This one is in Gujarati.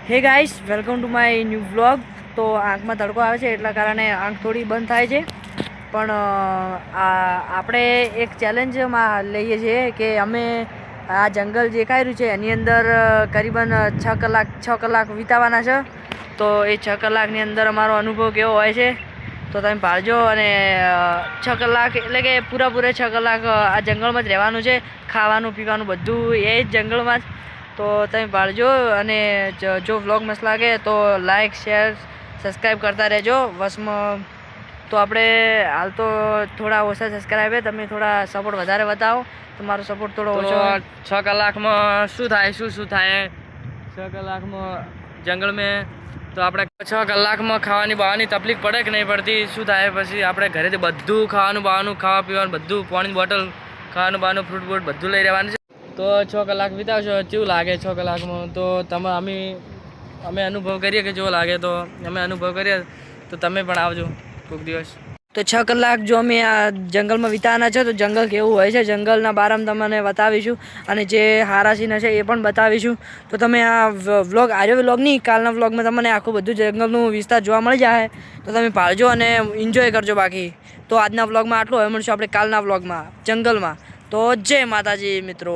હે guys, welcome to my new vlog. તો આંખમાં તડકો આવે છે એટલા કારણે આંખ થોડી બંધ થાય છે. પણ આપણે એક ચેલેન્જમાં લઈએ છીએ કે અમે આ જંગલ દેખાઈ રહ્યું છે એની અંદર કરીબન 6 કલાક વિતાવવાના છે. તો એ 6 કલાકની અંદર અમારો અનુભવ કેવો હોય છે તો તમે પાડજો. અને 6 કલાક એટલે કે પૂરે 6 કલાક આ જંગલમાં જ રહેવાનું છે. ખાવાનું પીવાનું બધું એ જ જંગલમાં જ. તો તમે પાડજો. અને જો વ્લોગ મસ્ત લાગે તો લાઈક શેર સબસ્ક્રાઈબ કરતા રહેજો. વસમાં તો આપણે હાલ તો થોડા ઓછા સબસ્ક્રાઈબ છે, તમે થોડા સપોર્ટ વધારે બતાવો. તમારો સપોર્ટ થોડો ઓછો. 6 કલાકમાં શું થાય શું થાય 6 કલાકમાં જંગલ મેં તો આપણે 6 કલાકમાં ખાવાની બાવાની તકલીફ પડે કે નહીં પડતી, શું થાય પછી આપણે ઘરેથી બધું ખાવાનું બાવાનું ખાવા પીવાનું બધું પાણીની બોટલ ખાવાનું બાવાનું ફ્રૂટ બ્રૂટ બધું લઈ રહેવાનું છે. તો 6 કલાક વિતાવશો કેવું લાગે 6 કલાકમાં તો અમે અનુભવ કરીએ કે જો લાગે તો અમે અનુભવ કરીએ તો તમે પણ આવજો કોઈક દિવસ. તો 6 કલાક જો અમે આ જંગલમાં વિતાવાના છે તો જંગલ કેવું હોય છે જંગલના બારામાં તમને બતાવીશું. અને જે હારા સીન છે એ પણ બતાવીશું. તો તમે આ વ્લોગ આર્યો વ્લોગ નહીં, કાલના વ્લોગમાં તમને આખું બધું જંગલનું વિસ્તાર જોવા મળી જાય. તો તમે પાળજો અને એન્જોય કરજો. બાકી તો આજના વ્લોગમાં આટલું. હવે મળશું આપણે કાલના વ્લોગમાં જંગલમાં. તો જય માતાજી મિત્રો.